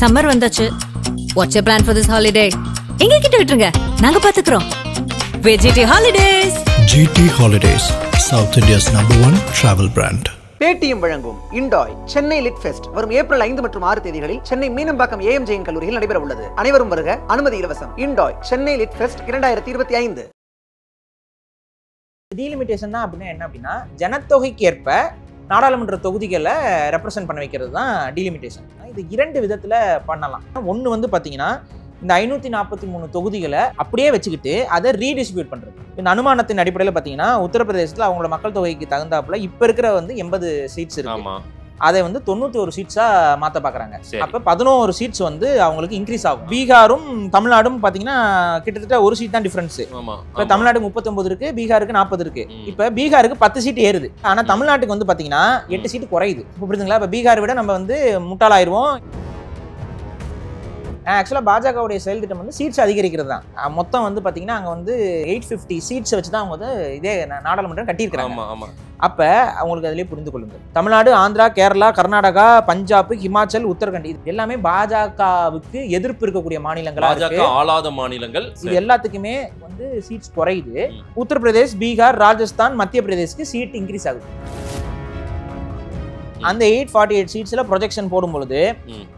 Summer வந்தாச்சு. What's your plan for this holiday? எங்க கிட்ட விட்டுருங்க, நாங்க பாத்துக்கிறோம். VGT Holidays. GT Holidays, South India's #1 travel brand. Paytm வழங்கும் இண்டாய் சென்னை லிட் ஃபெஸ்ட் வரும் ஏப்ரல் 5 மற்றும் 6 தேதிகளில் சென்னை மீனம்பாக்கம் AM ஜெயின் கல்லூரியில் நடைபெற உள்ளது. அனைவரும் வருக, அனுமதி இலவசம். இண்டாய் சென்னை லிட் ஃபெஸ்ட் 2025. டீலிமிட்டேஷன் தான் அப்படின்னா என்ன அப்படின்னா, ஜனத்தொகைக்கு ஏற்ப நாடாளுமன்ற தொகுதிகளை ரெப்ரசென்ட் பண்ண வைக்கிறது தான் டீலிமிட்டேஷன். இது 2 விதத்தில் பண்ணலாம். ஒன்று வந்து பார்த்தீங்கன்னா, இந்த 543 தொகுதிகளை அப்படியே வச்சுக்கிட்டு அதை ரீடிஸ்ட்ரிபியூட் பண்ணுறது. இந்த அனுமானத்தின் அடிப்படையில் பார்த்தீங்கன்னா, உத்தரப்பிரதேசத்தில் அவங்களோட மக்கள் தொகைக்கு தகுந்தாப்புல இப்போ இருக்கிற வந்து 80 சீட்ஸ் இருக்கு. அதை வந்து 91 சீட்ஸாக மாற்ற பார்க்குறாங்க. அப்போ 11 சீட்ஸ் வந்து அவங்களுக்கு இன்க்ரீஸ் ஆகும். பீகாரும் தமிழ்நாடும் பார்த்தீங்கன்னா கிட்டத்தட்ட ஒரு சீட் தான் டிஃப்ரென்ஸு. இப்போ தமிழ்நாடு 39 இருக்கு, பீகாருக்கு 40 இருக்கு. இப்போ பீகாருக்கு 10 சீட் ஏறுது. ஆனால் தமிழ்நாட்டுக்கு வந்து பார்த்தீங்கன்னா 8 சீட் குறையுது. இப்போ புரியுதுங்களா? இப்போ பீகாரை விட நம்ம வந்து முட்டாளாயிருவோம். ஆக்சுவலாக பாஜகவுடைய செயல் திட்டம் வந்து சீட்ஸ் அதிகரிக்கிறது தான். மொத்தம் வந்து பார்த்தீங்கன்னா அங்கே வந்து 850 சீட்ஸை வச்சு தான் அவங்க வந்து இதே நாடாளுமன்றம் கட்டியிருக்கிறாங்க. அப்போ அவங்களுக்கு அதிலே புரிந்து கொள்ளுங்கள், தமிழ்நாடு, ஆந்திரா, கேரளா, கர்நாடகா, பஞ்சாப், ஹிமாச்சல், உத்தரகண்ட் இது எல்லாமே பாஜகவுக்கு எதிர்ப்பு இருக்கக்கூடிய மாநிலங்களாக ஆளாத மாநிலங்கள். இது எல்லாத்துக்குமே வந்து சீட்ஸ் குறையுது. உத்தரப்பிரதேஷ், பீகார், ராஜஸ்தான், மத்திய பிரதேஷ்க்கு சீட் இன்க்ரீஸ் ஆகுது. அந்த 848 சீட்ஸ்ல ப்ரொஜெக்ஷன் போடும்பொழுது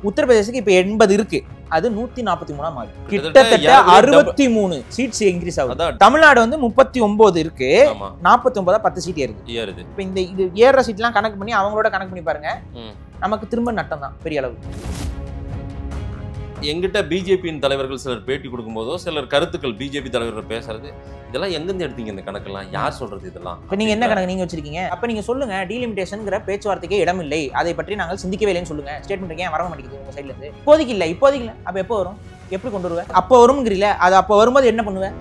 உத்தரப்பிரதேசுக்கு இப்போ 80 இருக்கு, அது 143 மாறி கிட்டத்தட்ட 63 சீட்ஸ் இன்க்ரீஸ் ஆகுது. தமிழ்நாடு வந்து 39 இருக்கு, 49 10 சீட் ஏறுது. இப்போ இந்த இது ஏறுற சீட்லாம் கணக்கு பண்ணி அவங்களோட கணக்கு பண்ணி பாருங்க, நமக்கு திரும்ப நட்டம் தான் பெரிய அளவு. எங்கிட்ட பிஜேபியின் தலைவர்கள் சிலர் பேட்டி கொடுக்கும்போதோ சிலர் கருத்துக்கள் பிஜேபி தலைவர்கள் பேசுறது, இதெல்லாம் எங்கிருந்து எடுத்தீங்க இந்த கணக்கெல்லாம்? யார் சொல்றது இதெல்லாம்? இப்போ நீங்க என்ன கணக்கு நீங்க வச்சிருக்கீங்க? அப்ப நீங்க சொல்லுங்க, டீலிமிட்டேஷன்ங்கிற பேச்சுவார்த்தைக்கே இடம் இல்லை, அதை பற்றி நாங்கள் சிந்திக்கவே இல்லைன்னு சொல்லுங்க. ஸ்டேட்மெண்ட் ஏன் வர மாட்டேங்குது உங்க சைட்ல இருந்து? இப்போதைக்கு இல்லை. அப்ப எப்போ வரும்? எப்படி கொண்டு வருவேன்? அப்போ வரும்ங்கிறீல, அது அப்போ வரும்போது என்ன பண்ணுவேன்?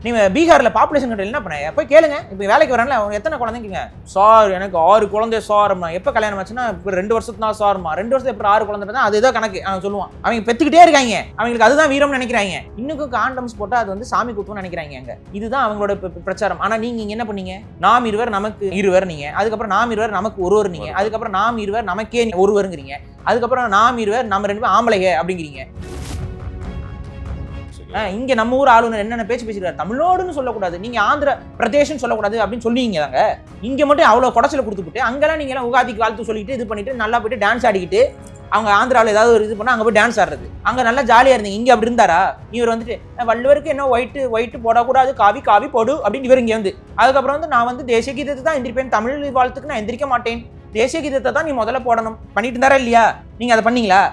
நீங்க பீகார்ல பாப்புலேஷன் கண்ட்ரோல் என்ன பண்ண போய் கேளுங்க. இப்போ வேலைக்கு வரான்ல, அவங்க எத்தனை குழந்தைங்க? சார் எனக்கு 6 குழந்தை சார். எப்போ கல்யாணம் ஆச்சுன்னா இப்போ 2 வருஷத்துனா சார்மா, 2 வருஷத்துக்கு அப்புறம் 6 குழந்தை தான், அது ஏதோ கணக்கு அவன் சொல்லுவான். அவங்க பெற்றுக்கிட்டே இருக்காங்க, அவங்களுக்கு அதுதான் வீரம்னு நினைக்கிறாங்க. இன்னும் காண்டம்ஸ் போட்டா அது வந்து சாமி குத்துன்னு நினைக்கிறாங்க. அங்க இதுதான் அவங்களோட பிரச்சாரம். ஆனா நீங்க என்ன பண்ணீங்க? நாம் இருவர் நமக்கு இருவர் நீங்க, அதுக்கப்புறம் நாம் இருவர் நமக்கு ஒருவர் நீங்க, அதுக்கப்புறம் நாம் இருவர் நமக்கே ஒருவருங்கிறீங்க, அதுக்கப்புறம் நாம் இருவர் நம்ம 2 பேரும் ஆம்பளைங்க அப்படிங்கிறீங்க. இங்க நம்ம ஊர் ஆளுநர் என்னென்ன பேச்சு பேசிருக்காரு, தமிழ்நாடுன்னு சொல்லக்கூடாது, நீங்க ஆந்திர பிரதேசம் சொல்லக்கூடாது அப்படின்னு சொல்லுவீங்க. தாங்க இங்க மட்டும் அவ்வளவு குடச்சல கொடுத்துட்டு அங்கெல்லாம் நீங்க எல்லாம் உகாதிக்கு வாழ்த்து சொல்லிட்டு இது பண்ணிட்டு நல்லா போயிட்டு டான்ஸ் ஆடிக்கிட்டு, அவங்க ஆந்திராவில் ஏதாவது ஒரு இது பண்ணா அங்க போய் டான்ஸ் ஆடுறது, அங்க நல்லா ஜாலியா இருந்தீங்க. இங்க அப்படி இருந்தாரா? இவர் வந்துட்டு வள்ளுவருக்கு என்ன ஒயிட்டு போடக்கூடாது, காவி போடு அப்படின்னு இவர் இங்க வந்து, அதுக்கப்புறம் வந்து நான் வந்து தேசிய கீதத்தை தான் எந்திரிப்பேன், தமிழ் வாழ்த்துக்கு நான் எந்திரிக்க மாட்டேன், தேசிய கீதத்தை தான் நீ முதல்ல போடணும் பண்ணிட்டு இருந்தாரா இல்லையா? நீங்க அதை பண்ணீங்களா?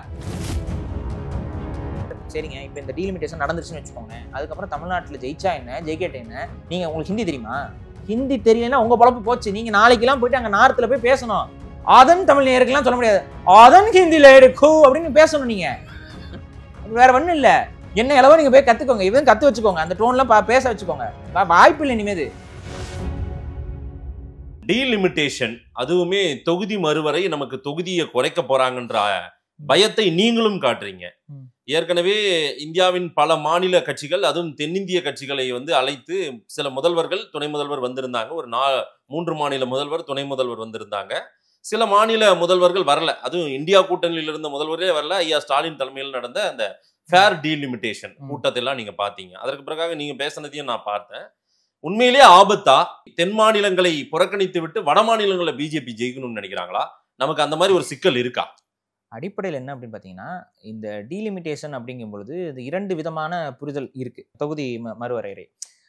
சரிங்க, இப்போ இந்த டீலிமிட்டேஷன் நடந்துருச்சுன்னு வச்சுக்கோங்க. அதுக்கப்புறம் தமிழ்நாட்டில் ஜெயிச்சா என்ன, ஜெயிக்கட்ட என்ன? நீங்க உங்களுக்கு ஹிந்தி தெரியுமா? ஹிந்தி தெரியலன்னா உங்க பொழப்பு போச்சு. நீங்க நாளைக்கெல்லாம் போயிட்டு அங்கே நார்த்தில் போய் பேசணும். அதன் தமிழ் நேருக்கெல்லாம் சொல்ல முடியாது, அதன் ஹிந்தியில் எடுக்கும் அப்படின்னு பேசணும். நீங்க வேற ஒன்றும் இல்லை, என்ன அளவோ நீங்க போய் கத்துக்கோங்க, இவன் கத்து வச்சுக்கோங்க, அந்த டோன்லாம் பேச வச்சுக்கோங்க. வாய்ப்பு இல்லை இனிமேது. டீலிமிட்டேஷன் அதுவுமே தொகுதி மறுவரை நமக்கு தொகுதியை குறைக்க போறாங்கன்ற பயத்தை நீங்களும் காட்டுறீங்க. ஏற்கனவே இந்தியாவின் பல மாநில கட்சிகள், அதுவும் தென்னிந்திய கட்சிகளை வந்து அழைத்து சில முதல்வர்கள், துணை முதல்வர் வந்திருந்தாங்க. ஒரு 3 மாநில முதல்வர், துணை முதல்வர் வந்திருந்தாங்க. சில மாநில முதல்வர்கள் வரல, அதுவும் இந்தியா கூட்டணியில் இருந்த முதல்வரே வரல. ஐயா ஸ்டாலின் தலைமையில் நடந்த அந்த ஃபேர் டீலிமிட்டேஷன் கூட்டத்தெல்லாம் நீங்க பார்த்தீங்க. அதற்கு பிறகு நீங்க பேசினதையும் நான் பார்த்தேன். உண்மையிலேயே ஆபத்தா? தென் மாநிலங்களை புறக்கணித்து விட்டு வட மாநிலங்களை பிஜேபி ஜெயிக்கணும்னு நினைக்கிறாங்களா? நமக்கு அந்த மாதிரி ஒரு சிக்கல் இருக்கா? அடிப்படையில் என்ன அப்படின்னு பார்த்தீங்கன்னா, இந்த டீலிமிட்டேஷன் அப்படிங்கும் பொழுது இது 2 விதமான புரிதல் இருக்குது. தொகுதி மறுவரையறை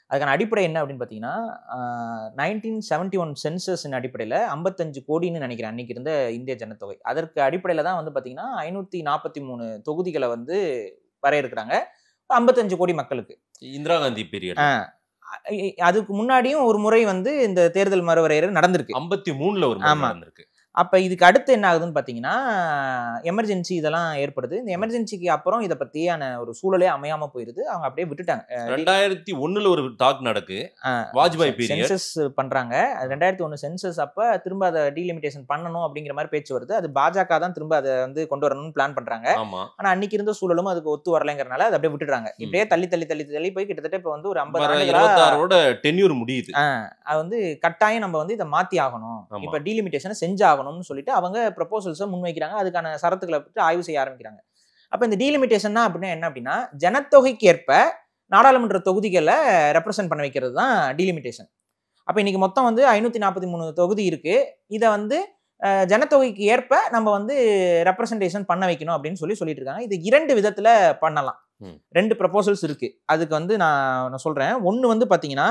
அதுக்கான அடிப்படை என்ன அப்படின்னு பார்த்தீங்கன்னா, 1971 சென்சஸின் அடிப்படையில் 55 கோடின்னு நினைக்கிறேன் அன்றைக்கி இருந்த இந்திய ஜனத்தொகை. அதற்கு அடிப்படையில் தான் வந்து பார்த்தீங்கன்னா 543 தொகுதிகளை வந்து வரையறுக்கிறாங்க 55 கோடி மக்களுக்கு. இந்திரா காந்தி பீரியட். அதுக்கு முன்னாடியும் ஒரு முறை வந்து இந்த தேர்தல் மறுவரையறை நடந்திருக்கு, 53ல் ஒரு முறை நடந்திருக்கு. அப்போ இதுக்கு அடுத்து என்ன ஆகுதுன்னு பார்த்தீங்கன்னா, எமர்ஜென்சி இதெல்லாம் ஏற்படுது. இந்த எமர்ஜென்சிக்கு அப்புறம் இதை பற்றியான ஒரு சூழலே அமையாம போயிடுது. அவங்க அப்படியே விட்டுட்டாங்க. 2001 ஒரு டாக் நடக்கு, வாஜ்பாய் பீரியட் சென்சஸ் பண்றாங்க. 2001 சென்சஸ் அப்ப திரும்ப அதை டீலிமிட்டேஷன் பண்ணணும் அப்படிங்கிற மாதிரி பேச்சு வருது. அது பாஜக தான் திரும்ப அதை வந்து கொண்டு வரணும்னு பிளான் பண்றாங்க. ஆனா அன்னைக்கு இருந்த சூழலும் அதுக்கு ஒத்து வரலைங்கிறனால அதை அப்படியே விட்டுறாங்க. இப்படியே தள்ளி தள்ளி தள்ளி தள்ளி போய் கிட்டத்தட்ட இப்போ வந்து ஒரு 50 டென்யூர் முடியுது. அது வந்து கட்டாயம் நம்ம வந்து இதை மாத்தி ஆகணும், இப்ப டீலிமிட்டேஷனை செஞ்சாகணும் ஆகணும்னு சொல்லிட்டு அவங்க ப்ரொபோசல்ஸை முன்வைக்கிறாங்க. அதுக்கான சரத்துக்களை பற்றி ஆய்வு செய்ய ஆரம்பிக்கிறாங்க. அப்போ இந்த டீலிமிட்டேஷன்னா அப்படின்னா என்ன அப்படின்னா, ஜனத்தொகைக்கு ஏற்ப நாடாளுமன்ற தொகுதிகளை ரெப்ரசென்ட் பண்ண வைக்கிறது தான் டீலிமிட்டேஷன். அப்போ இன்னைக்கு மொத்தம் வந்து 543 தொகுதி இருக்கு. இதை வந்து ஜனத்தொகைக்கு ஏற்ப நம்ம வந்து ரெப்ரசன்டேஷன் பண்ண வைக்கணும் அப்படின்னு சொல்லிட்டு இருக்காங்க. இது 2 விதத்துல பண்ணலாம். 2 ப்ரொபோசல்ஸ் இருக்கு. அதுக்கு வந்து நான் சொல்றேன். ஒன்னு வந்து பாத்தீங்கன்னா,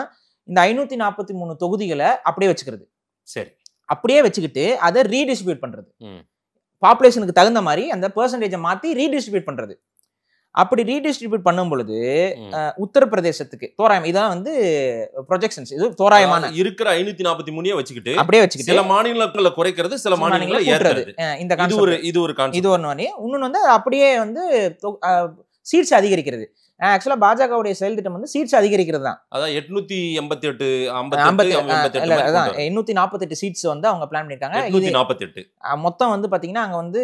இந்த 543 தொகுதிகளை அப்படியே வச்சுக்கிறது. சரி, அப்படியே வச்சுக்கிட்டு அதை ரீடிஸ்ட்ரிபியூட் பண்றது. பாப்புலேஷனுக்கு தகுந்த மாதிரி அந்த பெர்சன்டேஜை மாத்தி ரீடிஸ்ட்ரிபியூட் பண்றது. அப்படி ரீடிஸ்ட்ரிபியூட் பண்ணும் பொழுது உத்தரப்பிரதேசத்துக்கு தோராயம், இதான் வந்து ப்ரொஜெக்ஷன்ஸ், இது தோராயமான இருக்கிற 543 வச்சுக்கிட்டு அப்படியே வச்சுக்கிட்டு சில மாநிலங்களை குறைக்கிறது, சில மாநிலங்களை ஏற்றுறது. இந்த இது ஒன்று. இன்னொன்று வந்து அப்படியே வந்து சீட்ஸ் அதிகரிக்கிறது. ஆக்சுவலா பாஜகவுடைய செயல் திட்டம் வந்து சீட்ஸ் அதிகரிக்கிறது தான். அதான் 848 848 சீட்ஸ் வந்து அவங்க பிளான் பண்ணிருக்காங்க. 848 மொத்தம் வந்து பாத்தீங்கன்னா அங்க வந்து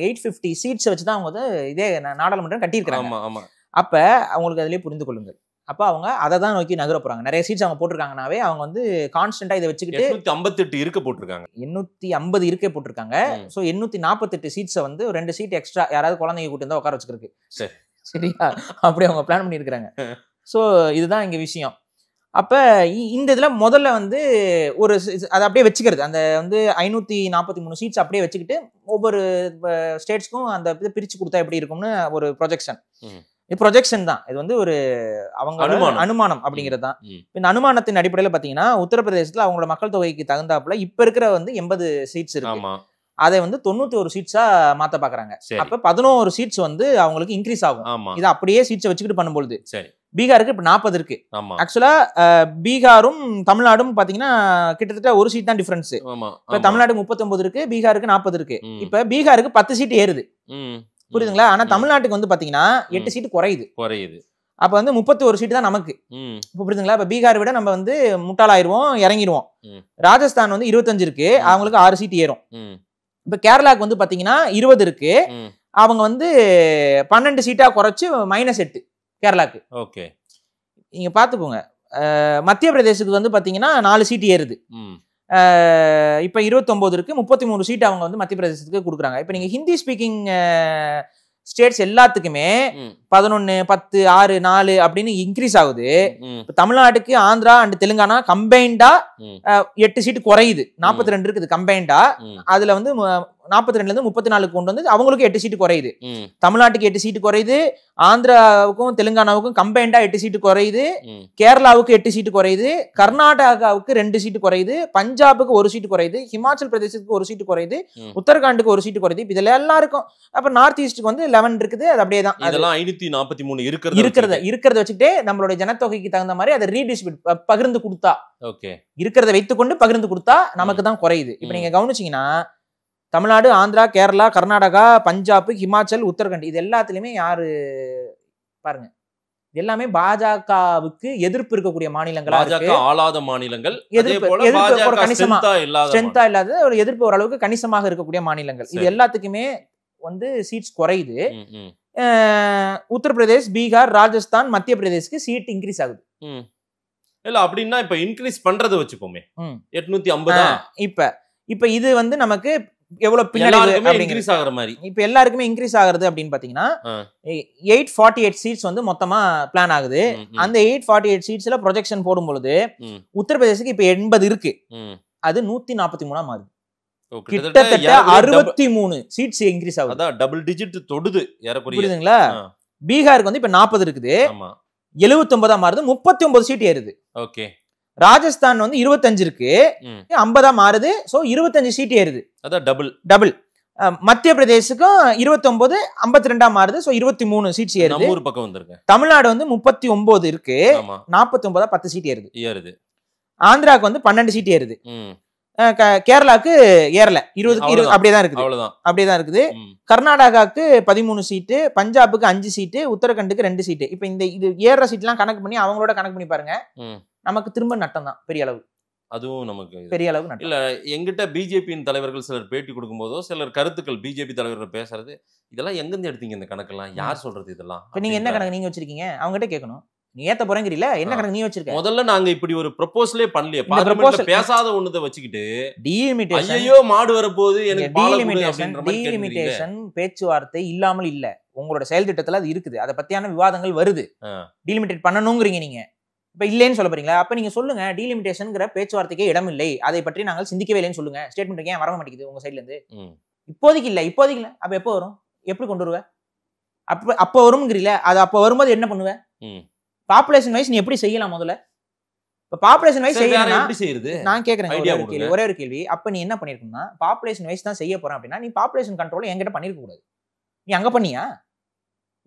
850 சீட்ஸ் வச்சு தான் அவங்க வந்து இதே நாடாளுமன்றம் கட்டியிருக்காங்க. அப்ப அவங்களுக்கு அதுலயே புரிந்து கொள்ளுங்கள். அப்ப அவங்க அதை தான் நோக்கி நகர போறாங்க. நிறைய சீட்ஸ் அவங்க போட்டிருக்காங்கனாவே அவங்க வந்து கான்ஸ்டன்டா இதை வச்சுக்கிட்டு 858 இருக்க போட்டிருக்காங்க. 850 இருக்கே போட்டிருக்காங்க. ஸோ 848 சீட்ஸை வந்து 2 சீட் எக்ஸ்ட்ரா யாராவது குழந்தைங்க கூட்டி இருந்தா உட்கார வச்சுருக்கு. சரியா, அப்படி அவங்க பிளான் பண்ணியிருக்கிறாங்க. ஸோ இதுதான் இங்க விஷயம். அப்ப இந்த இதுல முதல்ல வந்து ஒரு அதை அப்படியே வச்சுக்கிறது. அந்த வந்து 543 சீட்ஸ் அப்படியே வச்சுக்கிட்டு ஒவ்வொரு ஸ்டேட்ஸ்க்கும் அந்த இதை பிரிச்சு கொடுத்தா எப்படி இருக்கும்னு ஒரு ப்ரொஜெக்ஷன். இது ப்ரொஜெக்ஷன் தான். இது வந்து ஒரு அவங்க அனுமானம் அப்படிங்கிறது தான். இந்த அனுமானத்தின் அடிப்படையில் பாத்தீங்கன்னா உத்தரப்பிரதேசத்துல அவங்களோட மக்கள் தொகைக்கு தகுந்தாப்புல இப்ப இருக்கிற வந்து 80 சீட்ஸ் இருக்கு. அதை வந்து 91 சீட்ஸா மாத்த பாக்குறாங்க. அப்ப 11 சீட்ஸ் வந்து அவங்களுக்கு இன்க்ரீஸ் ஆகும். இது அப்படியே சீட்ஸை வச்சுக்கிட்டு பண்ணும்போது பீகாருக்கு இப்ப 40 இருக்கு. ஆக்சுவலா பீகாரும் தமிழ்நாடும் பாத்தீங்கன்னா கிட்டத்தட்ட ஒரு சீட் தான் டிஃபரன்ஸ். இப்ப தமிழ்நாடு 39 இருக்கு, பீகாருக்கு 40 இருக்கு. இப்ப பீகாருக்கு 10 சீட் ஏறுது, புரியுதுங்களா? ஆனா தமிழ்நாட்டுக்கு வந்து பாத்தீங்கன்னா 8 சீட் குறையுது. அப்ப வந்து 31 சீட் தான் நமக்கு. புரியுதுங்களா? இப்ப பீகாரை விட நம்ம வந்து முட்டாளாயிருவோம், இறங்கிடுவோம். ராஜஸ்தான் வந்து 25 இருக்கு, அவங்களுக்கு 6 சீட் ஏறும். இப்ப கேரளாக்கு வந்து பாத்தீங்கன்னா 20 இருக்கு, அவங்க வந்து 12 சீட்டா குறைச்சு -8 கேரளாக்கு. ஓகே, நீங்க பாத்துக்கோங்க. மத்திய பிரதேசத்துக்கு வந்து பாத்தீங்கன்னா 4 சீட் ஏறுது. இப்ப 29 இருக்கு, 33 சீட் அவங்க வந்து மத்திய பிரதேசத்துக்கு கொடுக்குறாங்க. இப்ப நீங்க ஹிந்தி ஸ்பீக்கிங் ஸ்டேட்ஸ் எல்லாத்துக்குமே 11, 10, 6, 4 அப்படின்னு இன்க்ரீஸ் ஆகுது. தமிழ்நாட்டுக்கு ஆந்திரா அண்ட் தெலுங்கானா கம்பைண்டா 8 சீட் குறையுது. 42 இருக்குது கம்பைண்டா. அதுல வந்து 42ல இருந்து 34 கொண்டு வந்து அவங்களுக்கு 8 சீட் குறையுது. தமிழ்நாட்டுக்கு 8 சீட் குறையுது, ஆந்திராவுக்கும் தெலுங்கானாவுக்கும் கம்பைண்டா 8 சீட் குறையுது, கேரளாவுக்கு 8 சீட் குறையுது, கர்நாடகாவுக்கு 2 சீட் குறையுது, பஞ்சாபுக்கு 1 சீட் குறையுது, ஹிமாச்சல் பிரதேசத்துக்கு 1 சீட் குறையுது, உத்தரகாண்டுக்கு 1 சீட் குறையுது. இதுல எல்லாருக்கும் அப்ப நார்த் ஈஸ்டுக்கு வந்து 11 இருக்குது. அது அப்படியே தான். இதெல்லாம் 543 இருக்கிறத வச்சுக்கிட்டே நம்மளோட ஜனத்தொகைக்கு தகுந்த மாதிரி அதை ரீடிஸ்ட்ரிபியூட் பகிர்ந்து கொடுத்தா, இருக்கிறத வைத்துக்கொண்டு பகிர்ந்து கொடுத்தா நமக்கு தான் குறையுது. இப்ப நீங்க கவனிச்சீங்கன்னா தமிழ்நாடு, ஆந்திரா, கேரளா, கர்நாடகா, பஞ்சாப், ஹிமாச்சல், உத்தரகாண்ட் இது எல்லாத்துலயுமே யாரு பாருங்க, எல்லாமே பாஜகவுக்கு எதிர்ப்பு இருக்கக்கூடிய மாநிலங்களா இருக்கு. ஆளாத மாநிலங்கள், ஒரு கணிசமா ஸ்ட்ரென்த்தா இல்லாத ஒரு எதிர்ப்பு ஓரளவுக்கு கணிசமாக இருக்கக்கூடிய மாநிலங்கள். இது எல்லாத்துக்குமே வந்து சீட்ஸ் குறையுது. உத்தரப்பிரதேஷ், பீகார், ராஜஸ்தான், மத்திய பிரதேஷ்க்கு சீட் இன்க்ரீஸ் ஆகுது. இல்ல அப்படின்னா இப்ப இன்க்ரீஸ் பண்றது வச்சுப்போமே 850. இப்ப இது வந்து நமக்கு எவ்வளவு பின்னாடி இன்க்ரீஸ் ஆகுற மாதிரி இப்ப எல்லாருக்குமே இன்க்ரீஸ் ஆகுறது அப்படின்னு பாத்தீங்கன்னா 848 சீட்ஸ் வந்து மொத்தமா பிளான் ஆகுது. அந்த 848 சீட்ஸ்ல ப்ரொஜெக்ஷன் போடும் பொழுது உத்தரப்பிரதேசத்துக்கு இப்ப 80 இருக்கு, அது 143 மாறுது. கிட்டத்தட்ட 63 சீட்ஸ் இன்க்ரீஸ் ஆகுது. அதான் டபுள் டிஜிட் தொடுது. புரியுதுங்களா? பீகாருக்கு வந்து இப்ப 40 இருக்குது, 79 மாறுது, 39 சீட் ஏறுது. ஓகே, ராஜஸ்தான் வந்து 25 இருக்கு, 50 மாறுது. சோ 25 சீட் ஏறுது. அதான் டபுள். மத்திய பிரதேசுக்கும் 29 52 மாறுது. சோ 23 சீட்ஸ் ஏறுது. ஒரு பக்கம் வந்திருக்கு. தமிழ்நாடு வந்து 39 இருக்கு, 49 10 சீட் ஏறுது. ஆந்திராக்கு வந்து 12 சீட் ஏறுது. கேரளாக்கு ஏறல, 20 அப்படியேதான் இருக்குது. கர்நாடகாவுக்கு 13 சீட்டு, பஞ்சாபுக்கு 5 சீட்டு, உத்தரகாண்டுக்கு 2 சீட்டு. இப்ப இந்த இது ஏற சீட் எல்லாம் கணக்கு பண்ணி அவங்களோட கணக்கு பண்ணி பாருங்க, நமக்கு திரும்ப நட்டம் தான் பெரிய அளவு. அதுவும் நமக்கு பெரிய அளவு நட்டம் இல்ல. எங்கிட்ட பிஜேபியின் தலைவர்கள் சிலர் பேட்டி கொடுக்கும் போதோ சிலர் கருத்துக்கள் பிஜேபி தலைவர்கள் பேசுறது, இதெல்லாம் எங்கிருந்து எடுத்தீங்க இந்த கணக்கெல்லாம், யார் சொல்றது இதெல்லாம்? நீங்க என்ன கணக்கு நீங்க வச்சிருக்கீங்க? அவங்ககிட்ட கேட்கணும். நீ ஏத்த போறேங்கறீல, என்ன கணக்கு நீ வச்சிருக்க? முதல்ல நாங்க இப்படி ஒரு ப்ரொபோசலே பண்ணலையே. பார்லிமெண்ட்ல பேசாத ஒண்ணதை வச்சுக்கிட்டு டீலிமிட்டேஷன், ஐயோ மாடு வரப்போகுது எனக்கு பால கொடு அப்படின்ற மாதிரி டீலிமிட்டேஷன் பேச்சுவார்த்தை இல்லாமல் இல்ல. உங்களோட செயல் திட்டத்துல அது இருக்குது. அத பத்தியான விவாதங்கள் வருது. டீலிமிட்டேட் பண்ணணும்ங்கறீங்க நீங்க. இப்ப இல்லைன்னு சொல்ல போறீங்களா? அப்ப நீங்க சொல்லுங்க, டீலிமிட்டேஷன்ங்கிற பேச்சுவார்த்தைக்கே இடம் இல்லை, அதை பற்றி நாங்கள் சிந்திக்கவே இல்லைன்னு சொல்லுங்க. ஸ்டேட்மெண்ட் ஏன் வர மாட்டேங்குது உங்க சைட்ல இருந்து? இப்போதைக்கு இல்ல. அப்ப எப்போ வரும்? எப்படி கொண்டு வருவ? அப்ப வரும்ங்கறீல, அது அப்ப வரும்போது என்ன பண்ணுவ? பாப்புலேஷன் வைஸ் நீ எப்படி செய்யலாம்? முதல்ல இப்ப பாப்புலேஷன் வைஸ் செய்யலாம், எப்படி செய்யறது நான் கேக்குறேன். ஒரே ஒரு கேள்வி. அப்ப நீ என்ன பண்ணிருக்கணும்னா, பாப்புலேஷன் வைஸ் தான் செய்ய போறேன் அப்படின்னா நீ பாப்புலேஷன் கண்ட்ரோல் என்கிட்ட பண்ணிருக்க கூடாது. நீ அங்க பண்ணியா?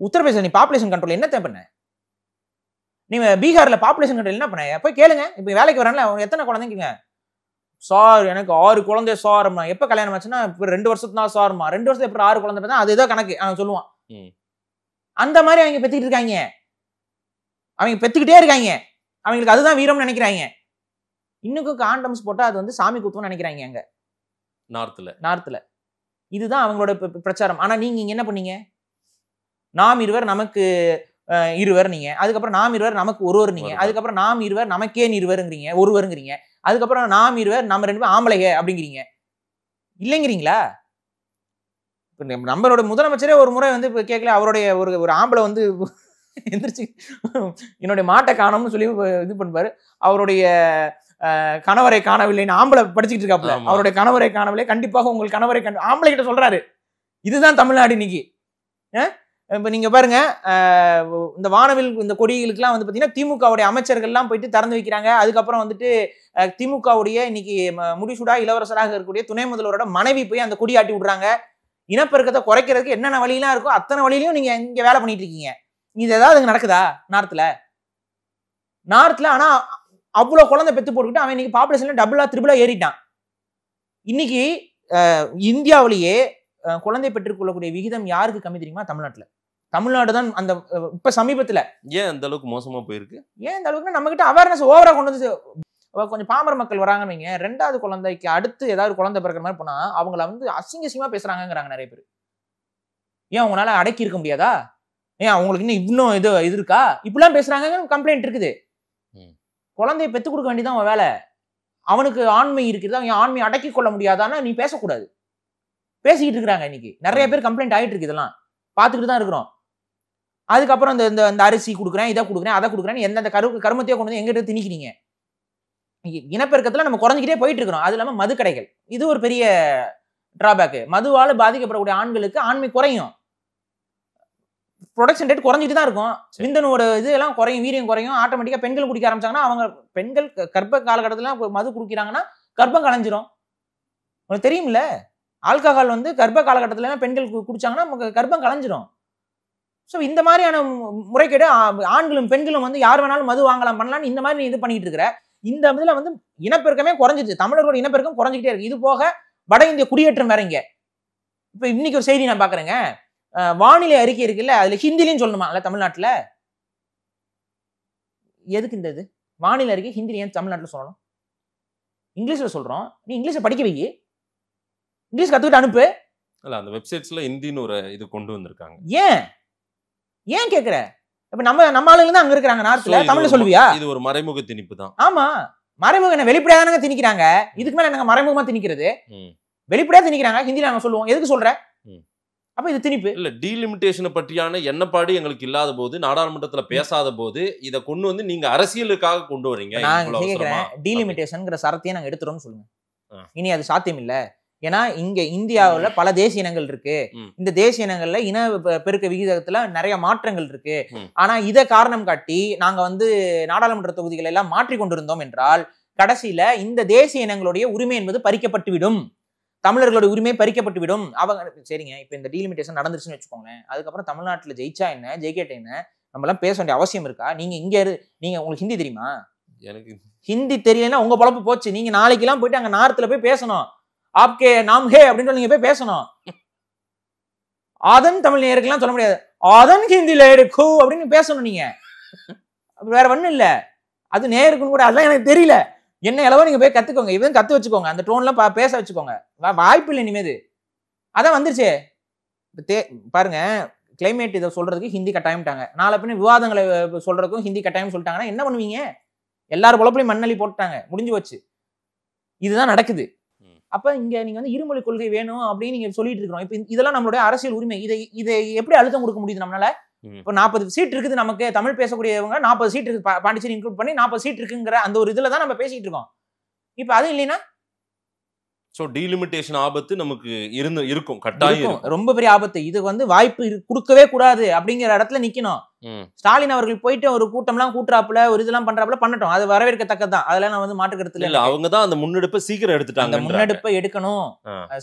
உத்தரப்பிரதேச நீ பாப்புலேஷன் கண்ட்ரோல் என்ன பண்ண? நீ பீகார்ல பாப்புலேஷன் கண்ட்ரோல் என்ன பண்ண? போய் கேளுங்க. இப்ப வேலைக்கு வரான்ல, எத்தனை குழந்தைங்க? சார் எனக்கு 6 குழந்தை சார். எப்ப கல்யாணம் ஆச்சுன்னா 2 வருஷத்துக்கு தான் சார்மா. 2 வருஷத்துக்கு எப்படி 6 குழந்தை பார்த்தா அது ஏதோ கணக்கு அவன் சொல்லுவான். அந்த மாதிரி அவங்க பெத்துக்கிட்டு இருக்காங்க. அவங்க பெத்துக்கிட்டே இருக்காங்க. அவங்களுக்கு அதுதான் வீரம்னு நினைக்கிறாங்க. இன்னும் காண்டம்ஸ் போட்டா அது வந்து சாமி குத்தும்னு நினைக்கிறாங்க அங்க நார்த்ல. இதுதான் அவங்களோட பிரச்சாரம். ஆனா நீங்க இங்க என்ன பண்ணீங்க? நாம் இருவர் நமக்கு இருவர் நீங்க, அதுக்கப்புறம் நாம் இருவர் நமக்கு ஒருவர் நீங்க, அதுக்கப்புறம் நாம் இருவர் நமக்கே இருவருங்கிறீங்க, ஒருவருங்கிறீங்க, அதுக்கப்புறம் நாம் இருவர் நம்ம 2 பேரும் ஆம்பளைங்க அப்படிங்கிறீங்க. இல்லைங்கிறீங்களா? நம்மளோட முதலமைச்சரே ஒரு முறை வந்து கேட்கல, அவருடைய ஒரு ஆம்பளை வந்து எந்திரிச்சு என்னுடைய மாட்டை காணோம்னு சொல்லி இது பண்ணுவாரு. அவருடைய கணவரை காணவில்லைன்னு ஆம்பளை படிச்சுட்டு இருக்காப்புல. அவருடைய கணவரை காணவில்லை, கண்டிப்பாக உங்கள் கணவரை ஆம்பளை கிட்ட சொல்றாரு. இதுதான் தமிழ்நாடு இன்னைக்கு. இப்ப நீங்க பாருங்க, இந்த வானவில் இந்த கொடிகளுக்குலாம் வந்து பாத்தீங்கன்னா திமுகவுடைய அமைச்சர்கள்லாம் போயிட்டு திறந்து வைக்கிறாங்க. அதுக்கப்புறம் வந்துட்டு திமுகவுடைய இன்னைக்கு முடிசூடா இளவரசராக இருக்கக்கூடிய துணை முதல்வரோட மனைவி போய் அந்த கொடி ஆட்டி விடுறாங்க. இனப்பெருக்கத்தை குறைக்கிறதுக்கு என்னென்ன வழியெல்லாம் இருக்கோ அத்தனை வழியிலையும் நீங்க இங்க வேலை பண்ணிட்டு இருக்கீங்க. இது ஏதாவது நடக்குதா நார்த்ல? ஆனா அவ்வளவு குழந்தை பெத்து போட்டுக்கிட்டு அவன் இன்னைக்கு பாப்புலேஷன்ல டபுளா ட்ரிபிளா ஏறிட்டான். இன்னைக்கு இந்தியாவிலேயே குழந்தை பெற்றுக்கொள்ளக்கூடிய விகிதம் யாருக்கு கம்மி தெரியுமா? தமிழ்நாடு தான். அந்த இப்ப சமீபத்துல ஏன் அந்த அளவுக்கு மோசமா போயிருக்கு? ஏன் அந்த அளவுக்கு நம்ம கிட்ட அவேர்னஸ் ஓவரா கொண்டு வந்து கொஞ்சம் பாமர மக்கள் வராங்கன்னு வைங்க, 2வது குழந்தைக்கு அடுத்து ஏதாவது குழந்தை பிறக்கிற மாதிரி போனா அவங்கள வந்து அசிங்கமா பேசுறாங்கிறாங்க நிறைய பேர். ஏன் அவங்களால அடக்கி இருக்க முடியாதா? ஏன் அவங்களுக்கு இன்னும் இன்னும் இது இருக்கா? இப்படிலாம் பேசுறாங்க, கம்ப்ளைண்ட் இருக்குது. குழந்தைய பெத்து கொடுக்க வேண்டியதான் அவன் வேலை. அவனுக்கு ஆண்மை இருக்குது, அவன் ஆண்மையை அடக்கி கொள்ள முடியாதான்னா நீ பேசக்கூடாது. பேசிக்கிட்டு இருக்கிறாங்க இன்னைக்கு நிறைய பேர், கம்ப்ளைண்ட் ஆகிட்டு இருக்கு. இதெல்லாம் பார்த்துக்கிட்டு தான் இருக்கிறோம். அதுக்கப்புறம் இந்த அரிசி கொடுக்குறேன், இதை கொடுக்குறேன், அதை கொடுக்குறேன், எந்தெந்த கருமத்தையோ கொண்டு வந்து எங்கிட்ட திணிக்கிறீங்க. இனப்பெருக்கத்துல நம்ம குறைஞ்சிக்கிட்டே போயிட்டு இருக்கிறோம். அது இல்லாம மது கடைகள், இது ஒரு பெரிய டிராபேக். மதுவால பாதிக்கப்படக்கூடிய ஆண்களுக்கு ஆண்மை குறையும், ப்ரொடக்ஷன் ரேட் குறைஞ்சிட்டு தான் இருக்கும். விந்தனோட இது எல்லாம் குறையும், வீரியம் குறையும். ஆட்டோமேட்டிக்கா பெண்கள் குடிக்க ஆரம்பிச்சாங்கன்னா, அவங்க பெண்கள் கர்ப்ப காலகட்டத்துல மது குடிக்கிறாங்கன்னா கர்ப்பம் கலைஞ்சிரும். உங்களுக்கு தெரியும்ல, ஆல்கஹால் வந்து கர்ப்ப காலகட்டத்துல பெண்கள் குடிச்சாங்கன்னா கர்ப்பம் கலைஞ்சிரும். ஸோ இந்த மாதிரியான முறைகேடு ஆண்களும் பெண்களும் வந்து யார் வேணாலும் மது வாங்கலாம் பண்ணலாம்னு இந்த மாதிரி இது பண்ணிட்டு இருக்கிற இந்த இதுல வந்து இனப்பெருக்கமே குறைஞ்சிச்சு. தமிழர்களோட இனப்பெருக்கம் குறைஞ்சிக்கிட்டே இருக்கு. இது போக வட இந்திய குடியேற்றம் வேற இங்க. இப்ப இன்னைக்கு ஒரு செய்தி நான் பாக்குறேங்க, வானிலை அறிக்கை இருக்குல்ல, அதுல ஹிந்திலையும் சொல்லணுமா இல்ல தமிழ்நாட்டுல? எதுக்கு இந்த இது வானிலை அறிக்கை ஹிந்தில ஏன் தமிழ்நாட்டுல சொல்லணும்? இங்கிலீஷ்ல சொல்றோம், நீ இங்கிலீஷை படிக்க வை, இங்கிலீஷ் கத்துக்கிட்டு அனுப்பு. இல்ல அந்த வெப்சைட்ஸ்ல ஹிந்தின்னு ஒரு இது கொண்டு வந்திருக்காங்க. ஏன் கேக்குற? இப்ப நம்ம ஆளுங்க தான் அங்க இருக்காங்க நார்த்ல, தமிழ்ல சொல்லுவியா? இது ஒரு மறைமுக திணிப்பு தான். ஆமா, மறைமுக என்ன வெளிப்படையா தானங்க திணிக்கிறாங்க. இதுக்கு மேல என்னங்க மறைமுகமா திணிக்கிறது? வெளிப்படையா திணிக்கிறாங்க. ஹிந்தில நாங்க சொல்லுவோம், எதுக்கு சொல்ற? அப்ப இது திணிப்பு இல்ல. டீலிமிட்டேஷனை பற்றியான எண்ணப்பாடு எங்களுக்கு இல்லாத போது, நாடாளுமன்றத்துல பேசாத போது இதை கொண்டு வந்து நீங்க அரசியலுக்காக கொண்டு வரீங்க. நான் கேக்குறேன், டீலிமிட்டேஷன்ங்கிற சரத்தையே நாங்க எடுத்துறோம்னு சொல்லுங்க. இனி அது சாத்தியம் இல்ல. ஏன்னா இங்க இந்தியாவுல பல தேசிய இனங்கள் இருக்கு. இந்த தேசிய இனங்கள்ல இன பெருக்க விகிதத்துல நிறைய மாற்றங்கள் இருக்கு. ஆனா இதை காரணம் காட்டி நாங்க வந்து நாடாளுமன்ற தொகுதிகளை எல்லாம் மாற்றி கொண்டிருந்தோம் என்றால் கடைசியில இந்த தேசிய இனங்களுடைய உரிமை என்பது பறிக்கப்பட்டு விடும், தமிழர்களுடைய உரிமை பறிக்கப்பட்டு விடும். அவங்க சரிங்க, இப்ப இந்த டீலிமிட்டேஷன் நடந்துருச்சுன்னு வச்சுக்கோங்களேன், அதுக்கப்புறம் தமிழ்நாட்டுல ஜெயிச்சா என்ன, ஜெயிக்கட்ட என்ன, நம்ம எல்லாம் பேச வேண்டிய அவசியம் இருக்கா? நீங்க நீங்க உங்களுக்கு ஹிந்தி தெரியுமா? எனக்கு ஹிந்தி தெரியலன்னா உங்க பொழப்பு போச்சு. நீங்க நாளைக்கு எல்லாம் போயிட்டு அங்க நார்த்ல போய் பேசணும், ஆப்கே நாம் ஹே அப்படின்னு நீங்க போய் பேசணும். அதன் தமிழ் நேயர்கள்லாம் சொல்ல முடியாது, அதன் ஹிந்தில எடுக்கு அப்படின்னு பேசணும். நீங்க வேற ஒண்ணும் இல்ல, அது நேயருக்குன்னு கூட அதெல்லாம் எனக்கு தெரியல. என்ன அளவோ நீங்க போய் கத்துக்கோங்க, இவன் கத்து வச்சுக்கோங்க, அந்த டோன்லாம் பேச வச்சுக்கோங்க. வாய்ப்பு இல்லை இனிமேது. அதான் வந்துருச்சு பாருங்க. கிளைமேட் இதை சொல்றதுக்கு ஹிந்தி கட்டாயம்ட்டாங்க, நாளை பின்ன விவாதங்களை சொல்றதுக்கும் ஹிந்தி கட்டாயம் சொல்லிட்டாங்கன்னா என்ன பண்ணுவீங்க? எல்லாரும் பொழப்புலையும் மண்ணள்ளி போட்டுட்டாங்க, முடிஞ்சு வச்சு. இதுதான் நடக்குது. அப்ப இங்க நீங்க வந்து இருமொழி கொள்கை வேணும் அப்படின்னு நீங்க சொல்லிட்டு இருக்கிறோம். இப்ப இதெல்லாம் நம்மளுடைய அரசியல் உரிமை. இதை எப்படி அழுத்தம் கொடுக்க முடியுது நம்மளால? இப்போ 40 சீட் இருக்குது நமக்கு, தமிழ் பேசக்கூடியவங்க 40 சீட் இருக்கு, பாண்டிச்சேரி இன்க்ளூட் பண்ணி 40 சீட் இருக்குங்கிற அந்த ஒரு இதுல தான் நம்ம பேசிட்டு இருக்கோம். இப்ப அது இல்லைன்னா சோ டீலிமிட்டேஷன் ஆபத்து நமக்கு இருக்கும், கட்டாயம் இருக்கும். ரொம்ப பெரிய ஆபத்து. இது வந்து வாய்ப்பு கொடுக்கவே கூடாது அப்படிங்கிற இடத்துல நிக்கணும். ஸ்டாலின் அவர்கள் போயிட்டு ஒரு கூட்டம்லாம் கூட்டுறாப்புல, ஒரு இதெல்லாம் பண்றாப்புல பண்ணட்டும், அது வரவேற்கத்தக்கதான். அதெல்லாம் நான் வந்து மாற்று கருத்துல இல்ல. அவங்க தான் அந்த முன்னெடுப்பை சீக்கிரம் எடுத்துட்டாங்க. அந்த முன்னெடுப்பை எடுக்கணும்.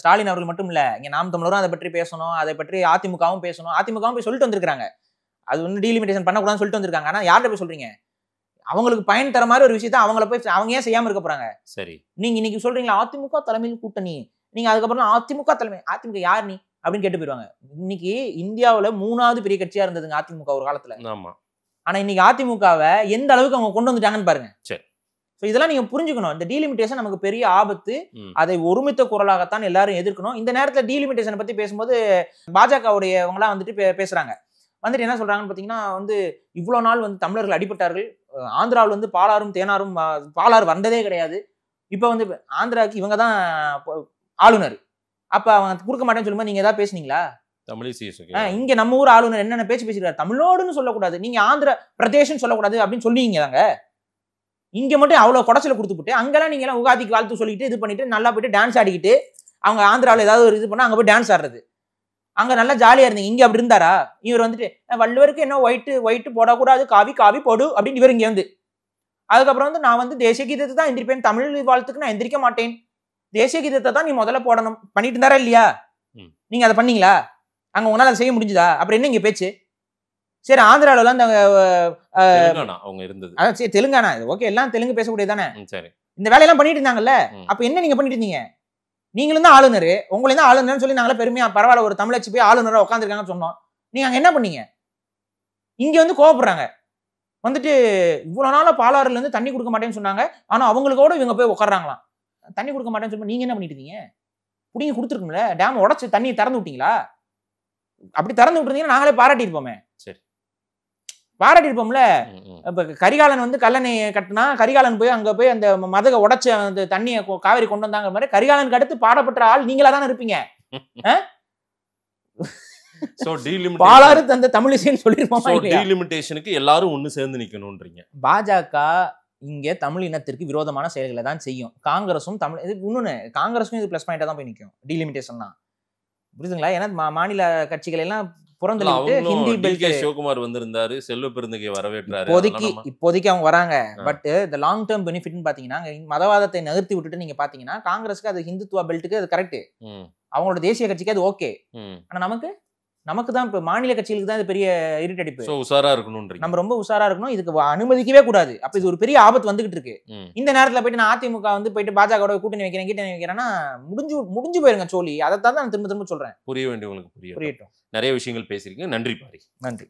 ஸ்டாலின் அவர்கள் மட்டும் இல்ல, இங்க நாம் தமிழரும் அதை பற்றி பேசணும், அதை பற்றி அதிமுகவும் பேசணும். அதிமுகவும் போய் சொல்லிட்டு வந்திருக்காங்க, அது வந்து டீலிமிட்டேஷன் பண்ணக்கூடாதுன்னு சொல்லிட்டு வந்திருக்காங்க. ஆனா யார்கிட்ட போய் சொல்றீங்க? அவங்களுக்கு பயன் தர மாதிரி ஒரு விஷயத்த அவங்கள போய் அவங்க ஏன் செய்யாம இருக்க போறாங்க? சரி, நீங்க இன்னைக்கு சொல்றீங்களா அதிமுக தலைமையில் கூட்டணி, நீங்க அதுக்கப்புறம் அதிமுக தலைமை, அதிமுக யார் நீ அப்படின்னு கேட்டு போயிருவாங்க. இன்னைக்கு இந்தியாவுல 3வது பெரிய கட்சியா இருந்ததுங்க அதிமுக ஒரு காலத்துல. ஆமா. ஆனா இன்னைக்கு அதிமுகவை எந்த அளவுக்கு அவங்க கொண்டு வந்துட்டாங்கன்னு பாருங்க. சரி, இதெல்லாம் நீங்க புரிஞ்சுக்கணும். இந்த டீலிமிட்டேஷன் நமக்கு பெரிய ஆபத்து. அதை ஒருமித்த குரலாகத்தான் எல்லாரும் எதிர்க்கணும். இந்த நேரத்துல டீலிமிட்டேஷனை பத்தி பேசும்போது பாஜகவுடையவங்களாம் வந்துட்டு பேசுறாங்க. வந்துட்டு என்ன சொல்றாங்கன்னு பாத்தீங்கன்னா, வந்து இவ்வளவு நாள் வந்து தமிழர்கள் அடிபட்டார்கள், ஆந்திராவில் வந்து பாலாறும் தேனாரும், பாலாறு வந்ததே கிடையாது, இப்ப வந்து ஆந்திராவுக்கு இவங்க தான் ஆளுநர், அப்ப அவங்க கொடுக்க மாட்டேன்னு சொல்லும்போது நீங்க ஏதாவது பேசுனீங்களா? இங்க நம்ம ஊர் ஆளுநர் என்னென்ன பேசிருக்காரு, தமிழ்நாடுன்னு சொல்லக்கூடாது, நீங்க ஆந்திர பிரதேசம் சொல்லக்கூடாது அப்படின்னு சொல்லுவீங்க தாங்க. இங்க மட்டும் அவ்வளவு குடைச்சல கொடுத்துட்டு அங்கெல்லாம் நீங்க எல்லாம் உகாதிக்கு வாழ்த்து சொல்லிட்டு இது பண்ணிட்டு நல்லா போயிட்டு டான்ஸ் ஆடிக்கிட்டு, அவங்க ஆந்திராவில் ஏதாவது ஒரு இது பண்ணா அங்க போய் டான்ஸ் ஆடுறது, அங்க நல்லா ஜாலியா இருந்தீங்க. இங்க அப்படி இருந்தாரா? இவர் வந்துட்டு வள்ளுவருக்கு என்ன ஒயிட்டு போடக்கூடாது, காவி காவி போடு அப்படின்னு இவர் இங்க வந்து, அதுக்கப்புறம் வந்து நான் வந்து தேசிய கீதத்தை தான் எந்திரிப்பேன், தமிழ் வாழ்த்துக்கு நான் எந்திரிக்க மாட்டேன், தேசிய கீதத்தை தான் நீ முதல்ல போடணும் பண்ணிட்டு இருந்தாரா இல்லையா? நீங்க அதை பண்ணீங்களா? அங்க உங்களால அதை செய்ய முடிஞ்சுதா? அப்புறம் என்ன இங்க பேச்சு? சரி, ஆந்திராவில அந்த அவங்க இருந்தது, அதான் சரி தெலுங்கானா, ஓகே, எல்லாம் தெலுங்கு பேசக்கூடியதானே. சரி, இந்த வேலையெல்லாம் பண்ணிட்டு இருந்தாங்கல்ல, அப்ப என்ன நீங்க பண்ணிட்டு இருந்தீங்க? நீங்களும் தான் ஆளுநர், உங்களையும் தான் ஆளுநர்னு சொல்லி நாங்களே பெருமையா பரவாயில்ல ஒரு தமிழச்சி போய் ஆளுநரா உட்காந்துருக்காங்கன்னு சொன்னோம். நீங்க அங்க என்ன பண்ணீங்க? இங்க வந்து கோவப்படுறாங்க, வந்துட்டு இவ்வளவு நாளா பாலாறுல இருந்து தண்ணி கொடுக்க மாட்டேன்னு சொன்னாங்க, ஆனா அவங்களுக்கோட இவங்க போய் உட்கார்றாங்களாம். தண்ணி கொடுக்க மாட்டேன்னு சொல்லி நீங்க என்ன பண்ணிட்டு இருந்தீங்க? புடிங்க கொடுத்துருக்கும்ல, டேம் உடைச்சு தண்ணி திறந்து விட்டீங்களா? அப்படி திறந்து விட்டுருந்தீங்கன்னா நாங்களே பாராட்டி இருப்போமே. சரி, பாராட்டி இருப்போம்ல. இப்ப கரிகாலன் வந்து கல்லணை கட்டினா, கரிகாலன் போய் அங்க போய் அந்த மதக உடைச்சு அந்த தண்ணியை காவிரி கொண்டு வந்தாங்க மாதிரி, கரிகாலனுக்கு அடுத்து பாடப்பட்ட ஆள் நீங்களா தானே இருப்பீங்க. பாலாறு தந்த தமிழிசைன்னு சொல்லிருப்போமா? டீலிமிட்டேஷனுக்கு எல்லாரும் ஒண்ணு சேர்ந்து நிக்கணும்ன்றீங்க. பாஜக இங்க தமிழ் இனத்திற்கு விரோதமான செயல்களை தான் செய்யும். காங்கிரஸும் தமிழ் இது இன்னொன்னு, காங்கிரஸும் இது பிளஸ் பாயிண்டா தான் போய் நிற்கும் டீலிமிட்டேஷன் தான். புரியுதுங்களா? ஏன்னா மாநில கட்சிகள் எல்லாம் சிவகுமார் வந்திருந்தாரு, செல்வ பெருந்தகை வரவேற்றாரு. இப்போதைக்கு அவங்க வராங்க. பட் இந்த லாங் டேர்ம் பெனிஃபிட்னு பாத்தீங்கன்னா, மதவாதத்தை நகர்த்தி விட்டுட்டு நீங்க பாத்தீங்கன்னா, காங்கிரஸ்க்கு அது ஹிந்துத்துவா பெல்ட்டுக்கு அது கரெக்ட், அவங்களோட தேசிய கட்சிக்கு அது ஓகே. ஆனா நமக்கு தான் இப்ப மாநில கட்சிகளுக்கு தான் இது பெரிய இருட்டடிப்பு. உஷாரா இருக்கணும், நம்ம ரொம்ப உஷாரா இருக்கணும், இதுக்கு அனுமதிக்கவே கூடாது. அப்ப இது ஒரு பெரிய ஆபத்து வந்துகிட்டு இருக்கு. இந்த நேரத்துல போயிட்டு நான் அதிமுக வந்து போயிட்டு பாஜக கூட்டணி வைக்கிறேன்னா முடிஞ்சு போயிருங்க சோழி. அதை தான் நான் திரும்ப திரும்ப சொல்றேன். புரிய வேண்டியவங்களுக்கு புரியட்டும். நிறைய விஷயங்கள் பேசிருக்கீங்க. நன்றி பாரி. நன்றி.